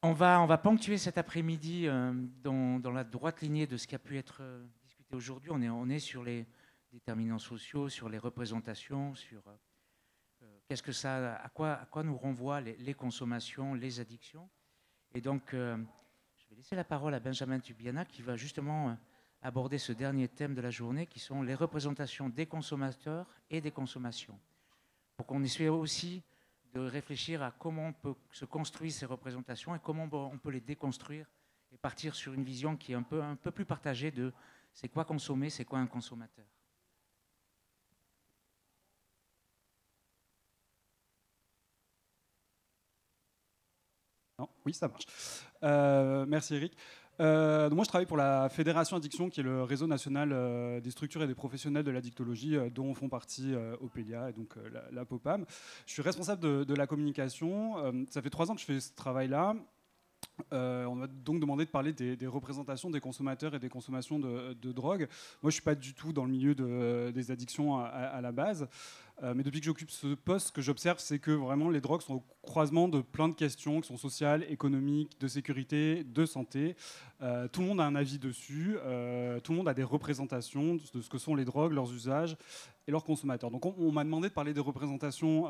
On va ponctuer cet après-midi dans la droite lignée de ce qui a pu être discuté aujourd'hui. On est sur les déterminants sociaux, sur les représentations, sur qu'est-ce que ça, à quoi nous renvoient les consommations, les addictions. Et donc, je vais laisser la parole à Benjamin Tubiana qui va justement aborder ce dernier thème de la journée qui sont les représentations des consommateurs et des consommations. Pour qu'on essaie aussi de réfléchir à comment on peut se construire ces représentations et comment on peut les déconstruire et partir sur une vision qui est un peu plus partagée de c'est quoi consommer, c'est quoi un consommateur. Non, oui, ça marche. Merci Eric. Moi, je travaille pour la Fédération Addiction, qui est le réseau national des structures et des professionnels de l'addictologie, dont font partie Opélia et donc la POPAM. Je suis responsable de la communication. Ça fait 3 ans que je fais ce travail-là. On m'a donc demandé de parler des représentations des consommateurs et des consommations de drogue. Moi, je ne suis pas du tout dans le milieu des addictions à la base. Mais depuis que j'occupe ce poste, ce que j'observe, c'est que vraiment les drogues sont au croisement de plein de questions qui sont sociales, économiques, de sécurité, de santé. Tout le monde a un avis dessus. Tout le monde a des représentations de ce que sont les drogues, leurs usages et leurs consommateurs. Donc on m'a demandé de parler des représentations.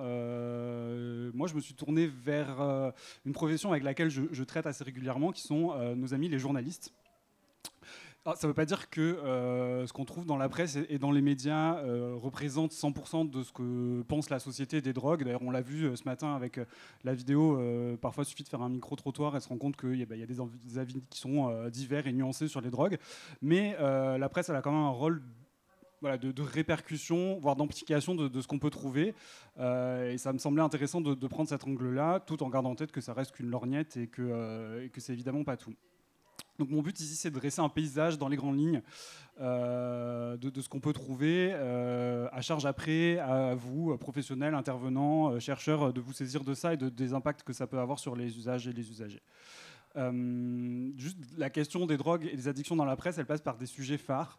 Moi, je me suis tourné vers une profession avec laquelle je traite assez régulièrement, qui sont nos amis les journalistes. Alors, ça ne veut pas dire que ce qu'on trouve dans la presse et dans les médias représente 100% de ce que pense la société des drogues. D'ailleurs, on l'a vu ce matin avec la vidéo. Parfois, il suffit de faire un micro-trottoir et se rendre compte qu'il y a des avis qui sont divers et nuancés sur les drogues. Mais la presse, elle a quand même un rôle, voilà, de répercussion, voire d'amplification de ce qu'on peut trouver. Et ça me semblait intéressant de prendre cet angle-là, tout en gardant en tête que ça reste qu'une lorgnette et que c'est évidemment pas tout. Donc mon but ici, c'est de dresser un paysage dans les grandes lignes de ce qu'on peut trouver. À charge après, à vous, professionnels, intervenants, chercheurs, de vous saisir de ça et des impacts que ça peut avoir sur les usages et les usagers. Juste la question des drogues et des addictions dans la presse, elle passe par des sujets phares.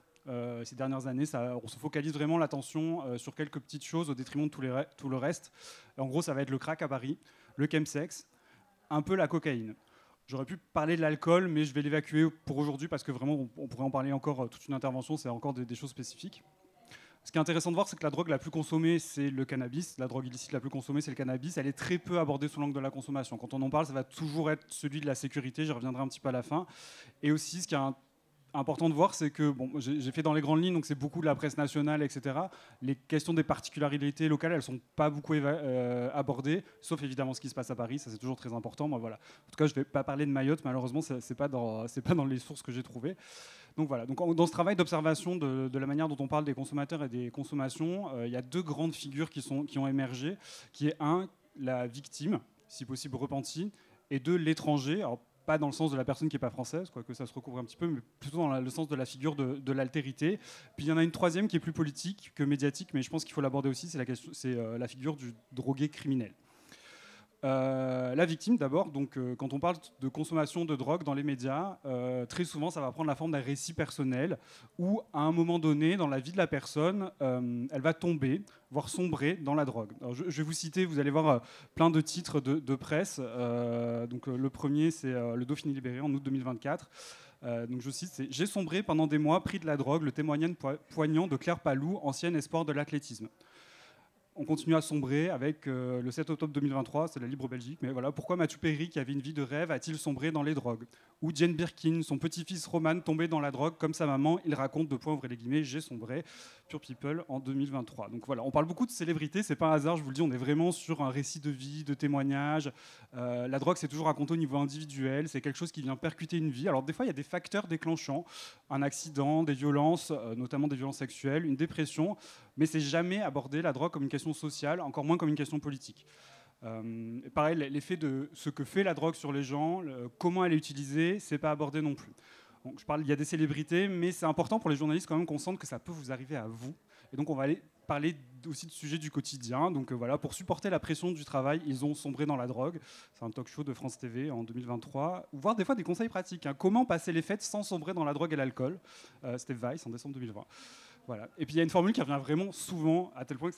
Ces dernières années, on se focalise vraiment l'attention sur quelques petites choses au détriment de tout le reste. En gros, ça va être le crack à Paris, le chemsex, un peu la cocaïne. J'aurais pu parler de l'alcool, mais je vais l'évacuer pour aujourd'hui parce que vraiment, on pourrait en parler encore toute une intervention, c'est encore des choses spécifiques. Ce qui est intéressant de voir, c'est que la drogue la plus consommée, c'est le cannabis. La drogue illicite la plus consommée, c'est le cannabis. Elle est très peu abordée sous l'angle de la consommation. Quand on en parle, ça va toujours être celui de la sécurité. J'y reviendrai un petit peu à la fin. Et aussi, ce qui est important de voir, c'est que bon, j'ai fait dans les grandes lignes, donc c'est beaucoup de la presse nationale, etc. Les questions des particularités locales, elles sont pas beaucoup abordées, sauf évidemment ce qui se passe à Paris, ça c'est toujours très important. Moi, voilà. En tout cas, je vais pas parler de Mayotte, malheureusement, c'est pas dans les sources que j'ai trouvées. Donc voilà. Donc dans ce travail d'observation de la manière dont on parle des consommateurs et des consommations, il y a 2 grandes figures qui ont émergé, qui est la victime, si possible repentie, et 2, l'étranger. Alors, pas dans le sens de la personne qui n'est pas française, quoique ça se recouvre un petit peu, mais plutôt dans le sens de la figure de l'altérité. Puis il y en a une troisième qui est plus politique que médiatique, mais je pense qu'il faut l'aborder aussi, c'est la figure du drogué criminel. La victime d'abord, donc quand on parle de consommation de drogue dans les médias, très souvent ça va prendre la forme d'un récit personnel où à un moment donné dans la vie de la personne, elle va tomber, voire sombrer dans la drogue. Alors, je vais vous citer, vous allez voir plein de titres de presse. Donc le premier c'est le Dauphiné libéré en août 2024. Donc je cite, c'est « J'ai sombré pendant des mois, pris de la drogue, le témoignage poignant de Claire Palou, ancienne espoir de l'athlétisme ». On continue à sombrer avec le 7 octobre 2023, c'est la Libre Belgique, mais voilà, pourquoi Mathieu Perry, qui avait une vie de rêve, a-t-il sombré dans les drogues? Ou Jane Birkin, son petit-fils Roman tombé dans la drogue comme sa maman, il raconte, ouvrez les guillemets, j'ai sombré, Pure People en 2023. Donc voilà, on parle beaucoup de célébrités, c'est pas un hasard, je vous le dis, on est vraiment sur un récit de vie, de témoignage. La drogue, c'est toujours raconté au niveau individuel, c'est quelque chose qui vient percuter une vie. Alors des fois, il y a des facteurs déclenchants, un accident, des violences, notamment des violences sexuelles, une dépression, mais c'est jamais abordé la drogue comme une question sociale, encore moins comme une question politique. Pareil, l'effet de ce que fait la drogue sur les gens, comment elle est utilisée, c'est pas abordé non plus. Donc, il y a des célébrités, mais c'est important pour les journalistes quand même qu'on sente que ça peut vous arriver à vous. Et donc on va aller parler aussi de sujets du quotidien. Donc voilà, pour supporter la pression du travail, ils ont sombré dans la drogue. C'est un talk show de France TV en 2023. Ou voire des fois des conseils pratiques. Comment passer les fêtes sans sombrer dans la drogue et l'alcool. C'était Vice en décembre 2020. Voilà. Et puis il y a une formule qui revient vraiment souvent, à tel point que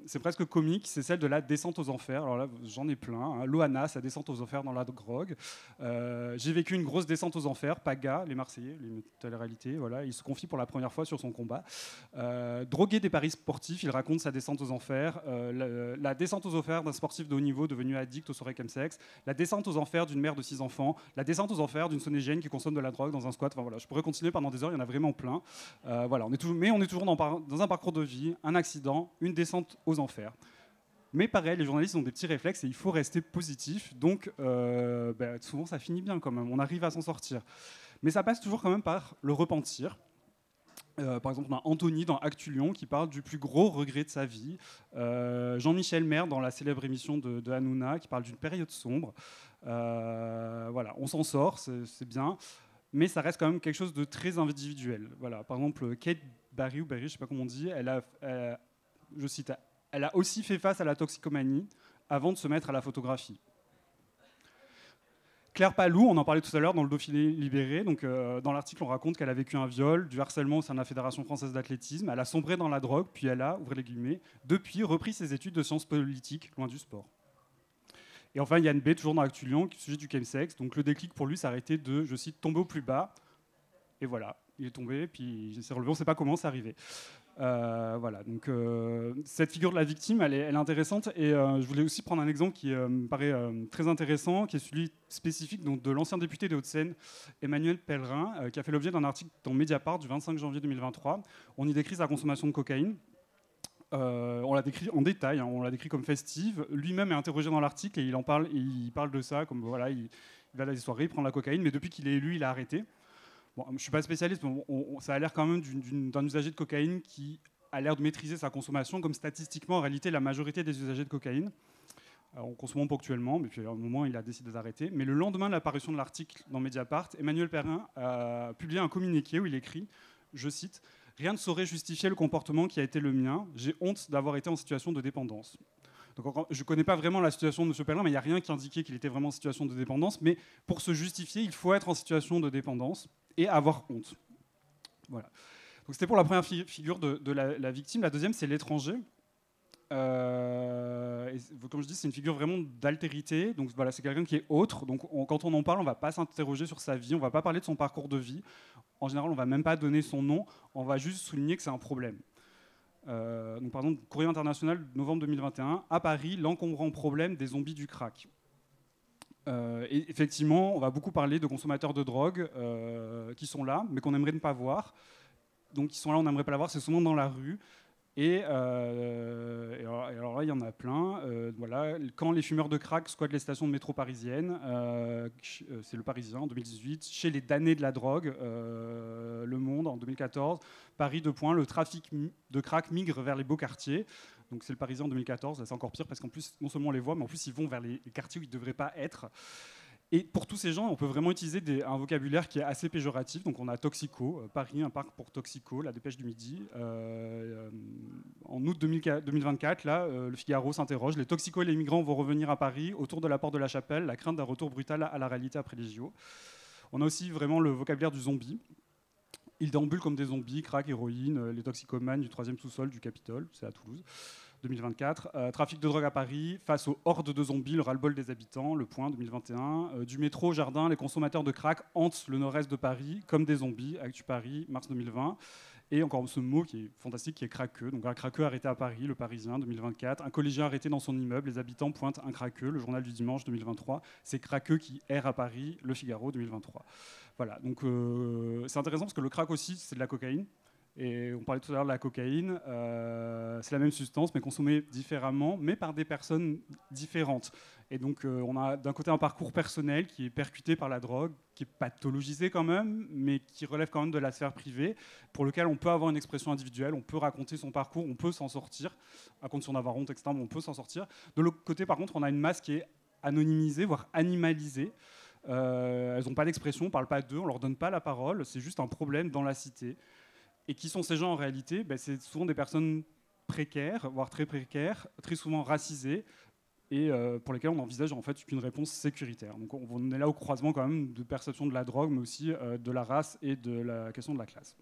c'est presque comique, c'est celle de la descente aux enfers. Alors là, j'en ai plein. Hein. Loana, sa descente aux enfers dans la drogue. J'ai vécu une grosse descente aux enfers. Paga, les Marseillais, les télé-réalité, voilà, il se confie pour la première fois sur son combat. Drogué des paris sportifs, il raconte sa descente aux enfers. La descente aux enfers d'un sportif de haut niveau devenu addict aux soirées chemsex. La descente aux enfers d'une mère de 6 enfants. La descente aux enfers d'une Sonégienne qui consomme de la drogue dans un squat. Enfin, voilà, je pourrais continuer pendant des heures, il y en a vraiment plein. Voilà, on est toujours dans un parcours de vie, un accident, une descente aux enfers. Mais pareil, les journalistes ont des petits réflexes et il faut rester positif. Donc, souvent, ça finit bien quand même. On arrive à s'en sortir. Mais ça passe toujours quand même par le repentir. Par exemple, on a Anthony dans Actu Lyon qui parle du plus gros regret de sa vie. Jean-Michel Maire dans la célèbre émission de Hanouna qui parle d'une période sombre. Voilà, on s'en sort, c'est bien. Mais ça reste quand même quelque chose de très individuel. Voilà. Par exemple, Kate Barry, je ne sais pas comment on dit, je cite, elle a aussi fait face à la toxicomanie avant de se mettre à la photographie. Claire Palou, on en parlait tout à l'heure dans le Dauphiné libéré. Donc, dans l'article, on raconte qu'elle a vécu un viol, du harcèlement au sein de la Fédération française d'athlétisme. Elle a sombré dans la drogue, puis elle a, ouvrez les guillemets, depuis repris ses études de sciences politiques, loin du sport. Et enfin, Yann B, toujours dans Actu Lyon, sujet du chemsex. Donc le déclic pour lui s'est arrêté de, je cite, tomber au plus bas. Et voilà, il est tombé, puis il s'est relevé, on ne sait pas comment c'est arrivé. Voilà, donc cette figure de la victime, elle est intéressante. Et je voulais aussi prendre un exemple qui me paraît très intéressant, qui est celui spécifique donc, de l'ancien député des Hauts-de-Seine, Emmanuel Pellerin, qui a fait l'objet d'un article dans Mediapart du 25 janvier 2023. On y décrit sa consommation de cocaïne. On l'a décrit en détail, hein, on l'a décrit comme festive. Lui-même est interrogé dans l'article et il parle de ça, comme voilà, il va à des soirées, il prend de la cocaïne, mais depuis qu'il est élu, il a arrêté. Bon, je ne suis pas spécialiste, mais ça a l'air quand même d'un usager de cocaïne qui a l'air de maîtriser sa consommation, comme statistiquement, en réalité, la majorité des usagers de cocaïne. En consommant ponctuellement, mais puis à un moment, il a décidé d'arrêter. Mais le lendemain de l'apparition de l'article dans Mediapart, Emmanuel Pellerin a publié un communiqué où il écrit, je cite, « Rien ne saurait justifier le comportement qui a été le mien. J'ai honte d'avoir été en situation de dépendance. » Donc, je ne connais pas vraiment la situation de M. Pellerin, mais il n'y a rien qui indiquait qu'il était vraiment en situation de dépendance. Mais pour se justifier, il faut être en situation de dépendance et avoir honte. Voilà. Donc, c'était pour la première figure de la victime. La deuxième, c'est l'étranger. Et comme je dis, c'est une figure vraiment d'altérité. Donc voilà, c'est quelqu'un qui est autre. Donc quand on en parle, on ne va pas s'interroger sur sa vie, on ne va pas parler de son parcours de vie. En général, on ne va même pas donner son nom, on va juste souligner que c'est un problème. Donc par exemple, Courrier international, novembre 2021, à Paris, l'encombrant problème des zombies du crack. Et effectivement, on va beaucoup parler de consommateurs de drogue qui sont là, mais qu'on aimerait ne pas voir. Donc ils sont là, on n'aimerait pas la voir, c'est souvent dans la rue. Et alors là, il y en a plein. Voilà. Quand les fumeurs de crack squattent les stations de métro parisiennes, c'est le Parisien en 2018. Chez les damnés de la drogue, Le Monde en 2014. Paris, 2 points, le trafic de crack migre vers les beaux quartiers. Donc c'est le Parisien en 2014. Là, c'est encore pire parce qu'en plus, non seulement on les voit, mais en plus, ils vont vers les quartiers où ils ne devraient pas être. Et pour tous ces gens, on peut vraiment utiliser un vocabulaire qui est assez péjoratif. Donc on a Toxico, Paris, un parc pour Toxico, la Dépêche du Midi. En août 2024, là, le Figaro s'interroge. Les toxicos et les migrants vont revenir à Paris, autour de la porte de la Chapelle, la crainte d'un retour brutal à la réalité après les JO. On a aussi vraiment le vocabulaire du zombie. Ils déambulent comme des zombies, crack, héroïne, les toxicomanes du 3e sous-sol du Capitole, c'est à Toulouse. 2024. Trafic de drogue à Paris, face aux hordes de zombies, le ras-le-bol des habitants, Le Point, 2021. Du métro au jardin, les consommateurs de crack hantent le nord-est de Paris comme des zombies, Actu Paris, mars 2020. Et encore ce mot qui est fantastique, qui est craqueux. Donc un craqueux arrêté à Paris, Le Parisien, 2024. Un collégien arrêté dans son immeuble, les habitants pointent un craqueux, Le Journal du Dimanche, 2023. C'est craqueux qui erre à Paris, Le Figaro, 2023. Voilà, donc c'est intéressant parce que le crack aussi, c'est de la cocaïne. Et on parlait tout à l'heure de la cocaïne, c'est la même substance, mais consommée différemment, mais par des personnes différentes. Et donc, on a d'un côté un parcours personnel qui est percuté par la drogue, qui est pathologisé quand même, mais qui relève quand même de la sphère privée, pour lequel on peut avoir une expression individuelle, on peut raconter son parcours, on peut s'en sortir, à condition d'avoir honte, etc., mais on peut s'en sortir. De l'autre côté, par contre, on a une masse qui est anonymisée, voire animalisée. Elles n'ont pas d'expression, on ne parle pas d'eux, on ne leur donne pas la parole, c'est juste un problème dans la cité. Et qui sont ces gens en réalité ? C'est souvent des personnes précaires, voire très précaires, très souvent racisées, et pour lesquelles on envisage en fait une réponse sécuritaire. Donc on est là au croisement quand même de perception de la drogue, mais aussi de la race et de la question de la classe.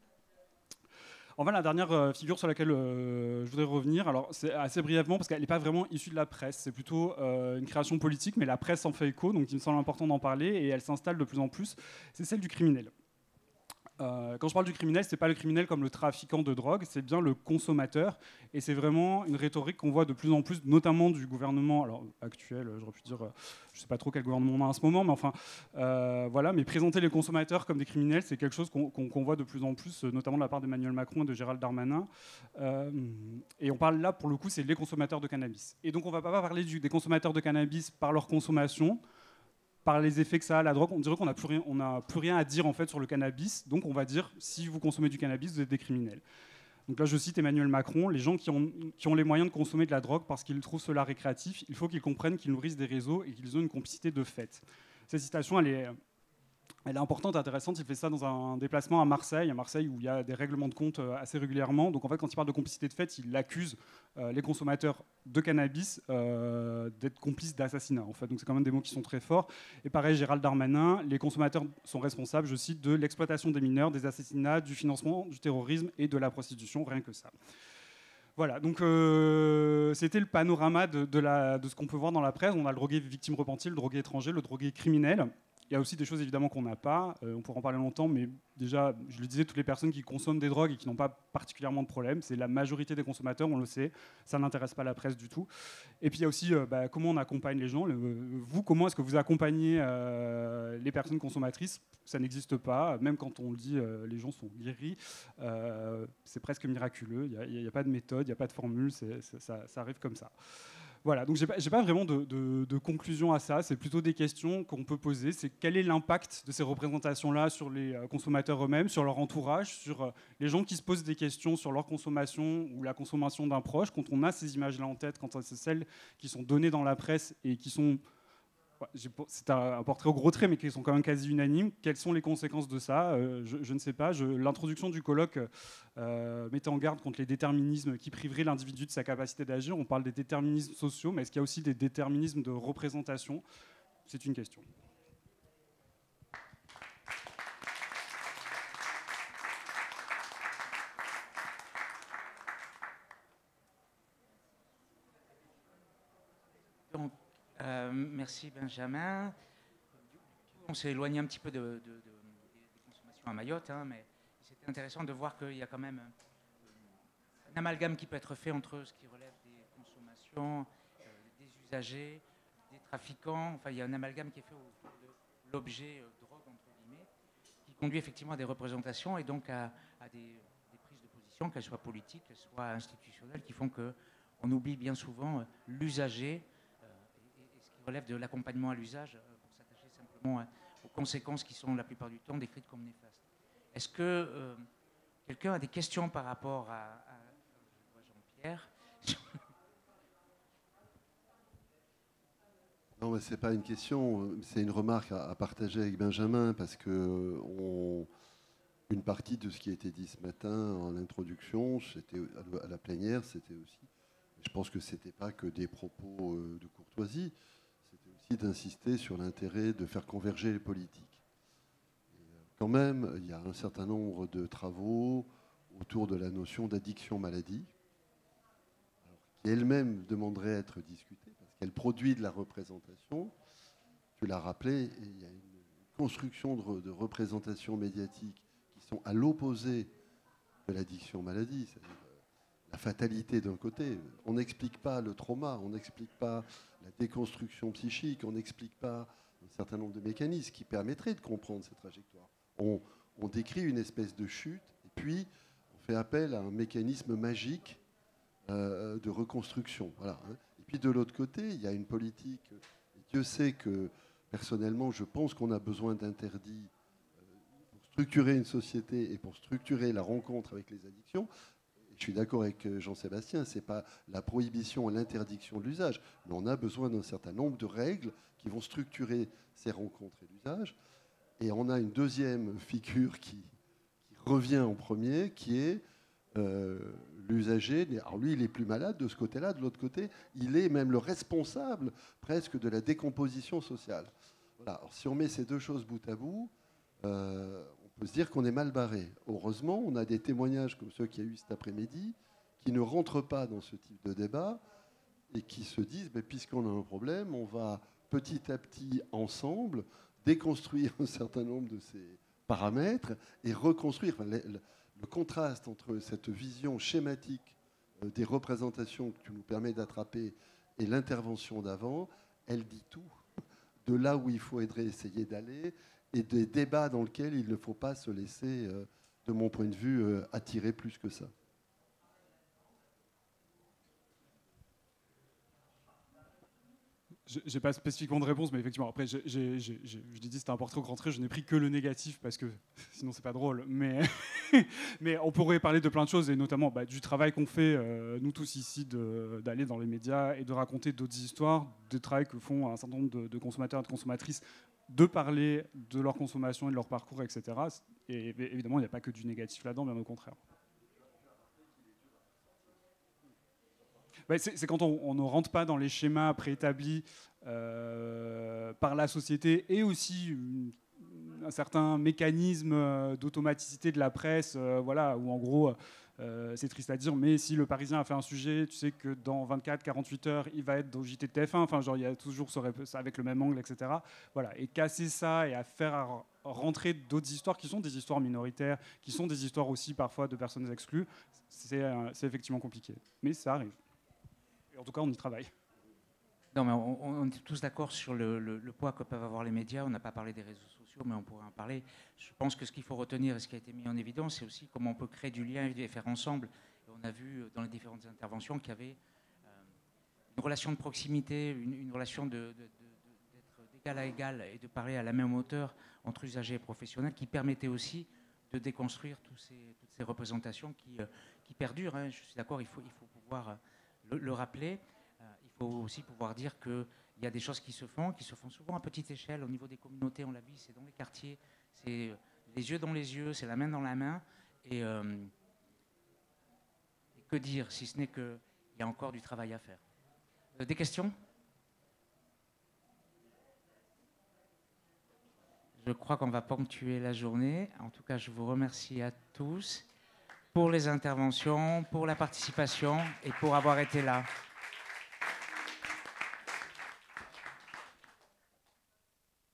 Enfin, la dernière figure sur laquelle je voudrais revenir, alors c'est assez brièvement parce qu'elle n'est pas vraiment issue de la presse, c'est plutôt une création politique, mais la presse en fait écho, donc il me semble important d'en parler, et elle s'installe de plus en plus, c'est celle du criminel. Quand je parle du criminel, c'est pas le criminel comme le trafiquant de drogue, c'est bien le consommateur. Et c'est vraiment une rhétorique qu'on voit de plus en plus, notamment du gouvernement alors, actuel, j'aurais pu dire, je sais pas trop quel gouvernement on a en ce moment, mais enfin, voilà. Mais présenter les consommateurs comme des criminels, c'est quelque chose qu'on voit de plus en plus, notamment de la part d'Emmanuel Macron et de Gérald Darmanin. Et on parle là, pour le coup, c'est les consommateurs de cannabis. Et donc on va pas parler des consommateurs de cannabis par leur consommation, par les effets que ça a à la drogue. On dirait qu'on n'a plus rien à dire en fait sur le cannabis. Donc on va dire, si vous consommez du cannabis, vous êtes des criminels. Donc là, je cite Emmanuel Macron, les gens qui ont les moyens de consommer de la drogue parce qu'ils trouvent cela récréatif, il faut qu'ils comprennent qu'ils nourrissent des réseaux et qu'ils ont une complicité de fait. Cette citation, elle est importante, intéressante. Il fait ça dans un déplacement à Marseille où il y a des règlements de compte assez régulièrement. Donc en fait, quand il parle de complicité de fait, il accuse les consommateurs de cannabis d'être complices d'assassinat. En fait. Donc c'est quand même des mots qui sont très forts. Et pareil, Gérald Darmanin, les consommateurs sont responsables, je cite, de l'exploitation des mineurs, des assassinats, du financement du terrorisme et de la prostitution, rien que ça. Voilà, donc c'était le panorama de ce qu'on peut voir dans la presse. On a le drogué victime repenti, le drogué étranger, le drogué criminel. Il y a aussi des choses évidemment qu'on n'a pas, on pourra en parler longtemps, mais déjà, je le disais, toutes les personnes qui consomment des drogues et qui n'ont pas particulièrement de problème, c'est la majorité des consommateurs, on le sait, ça n'intéresse pas la presse du tout. Et puis il y a aussi comment on accompagne les gens. Vous, comment est-ce que vous accompagnez les personnes consommatrices? Ça n'existe pas, même quand on le dit, les gens sont guéris, c'est presque miraculeux, il n'y a pas de méthode, il n'y a pas de formule, ça arrive comme ça. Voilà, donc j'ai pas vraiment de conclusion à ça, c'est plutôt des questions qu'on peut poser, c'est quel est l'impact de ces représentations-là sur les consommateurs eux-mêmes, sur leur entourage, sur les gens qui se posent des questions sur leur consommation ou la consommation d'un proche, quand on a ces images-là en tête, quand c'est celles qui sont données dans la presse et qui sont... C'est un portrait au gros trait, mais qui sont quand même quasi unanimes. Quelles sont les conséquences de ça? Je ne sais pas. L'introduction du colloque mettait en garde contre les déterminismes qui priveraient l'individu de sa capacité d'agir. On parle des déterminismes sociaux, mais est-ce qu'il y a aussi des déterminismes de représentation? C'est une question. Donc, merci Benjamin. On s'est éloigné un petit peu des consommations à Mayotte, hein, mais c'était intéressant de voir qu'il y a quand même un amalgame qui peut être fait entre ce qui relève des consommations, des usagers, des trafiquants. Enfin, il y a un amalgame qui est fait autour de l'objet drogue, entre guillemets, qui conduit effectivement à des représentations et donc à des prises de position, qu'elles soient politiques, qu'elles soient institutionnelles, qui font qu'on oublie bien souvent l'usager et ce qui relève de l'accompagnement à l'usage pour s'attacher simplement aux conséquences qui sont la plupart du temps décrites comme néfastes. Est-ce que quelqu'un a des questions par rapport à Jean-Pierre? Non, mais ce n'est pas une question, c'est une remarque à partager avec Benjamin, parce que une partie de ce qui a été dit ce matin en introduction, c'était à la plénière, c'était aussi, je pense que ce n'était pas que des propos de courtoisie, c'était aussi d'insister sur l'intérêt de faire converger les politiques. Et quand même, il y a un certain nombre de travaux autour de la notion d'addiction-maladie, qui elle-même demanderait à être discutée, parce qu'elle produit de la représentation. Tu l'as rappelé, il y a une construction de représentations médiatiques qui sont à l'opposé de l'addiction-maladie, c'est-à-dire la fatalité d'un côté. On n'explique pas le trauma, on n'explique pas la déconstruction psychique, on n'explique pas un certain nombre de mécanismes qui permettraient de comprendre cette trajectoire. On décrit une espèce de chute, et puis on fait appel à un mécanisme magique de reconstruction. Voilà. Et puis de l'autre côté, il y a une politique, et Dieu sait que personnellement, je pense qu'on a besoin d'interdits pour structurer une société et pour structurer la rencontre avec les addictions. Je suis d'accord avec Jean-Sébastien, ce n'est pas la prohibition et l'interdiction de l'usage, mais on a besoin d'un certain nombre de règles qui vont structurer ces rencontres et l'usage. Et on a une deuxième figure qui revient en premier, qui est l'usager. Alors lui, il est plus malade de ce côté-là. De l'autre côté, il est même le responsable presque de la décomposition sociale. Voilà. Alors, si on met ces deux choses bout à bout, on faut se dire qu'on est mal barré. Heureusement, on a des témoignages comme ceux qu'il y a eu cet après-midi qui ne rentrent pas dans ce type de débat et qui se disent, puisqu'on a un problème, on va petit à petit, ensemble, déconstruire un certain nombre de ces paramètres et reconstruire. Enfin, le contraste entre cette vision schématique des représentations que tu nous permets d'attraper et l'intervention d'avant, elle dit tout de là où il faut essayer d'aller et des débats dans lesquels il ne faut pas se laisser, de mon point de vue, attirer plus que ça. Je n'ai pas spécifiquement de réponse, mais effectivement, après, je l'ai dit, c'était un portrait au grand trait, je n'ai pris que le négatif, parce que sinon, c'est pas drôle. Mais, mais on pourrait parler de plein de choses, et notamment du travail qu'on fait, nous tous ici, d'aller dans les médias et de raconter d'autres histoires, des travail que font un certain nombre de consommateurs et de consommatrices, de parler de leur consommation et de leur parcours, etc. Et évidemment, il n'y a pas que du négatif là-dedans, bien au contraire. C'est quand on ne rentre pas dans les schémas préétablis par la société et aussi un certain mécanisme d'automaticité de la presse, voilà, où en gros, c'est triste à dire, mais si le Parisien a fait un sujet, tu sais que dans 24-48 heures, il va être dans JT de TF1, enfin, genre, il y a toujours avec le même angle, etc. Voilà, et casser ça et à faire rentrer d'autres histoires qui sont des histoires minoritaires, qui sont des histoires aussi parfois de personnes exclues, c'est effectivement compliqué. Mais ça arrive. Et en tout cas, on y travaille. Non, mais on est tous d'accord sur le poids que peuvent avoir les médias. On n'a pas parlé des réseaux sociaux, mais on pourrait en parler. Je pense que ce qu'il faut retenir et ce qui a été mis en évidence, c'est aussi comment on peut créer du lien et faire ensemble. Et on a vu dans les différentes interventions qu'il y avait une relation de proximité, une relation d'être d'égal à égal et de parler à la même hauteur entre usagers et professionnels qui permettait aussi de déconstruire toutes ces représentations qui perdurent. Hein. Je suis d'accord, il faut pouvoir le rappeler. Il faut aussi pouvoir dire qu'il y a des choses qui se font souvent à petite échelle, au niveau des communautés, on l'a vu, c'est dans les quartiers, c'est les yeux dans les yeux, c'est la main dans la main. Et que dire, si ce n'est qu'il y a encore du travail à faire. Des questions ? Je crois qu'on va ponctuer la journée. En tout cas, je vous remercie à tous pour les interventions, pour la participation et pour avoir été là.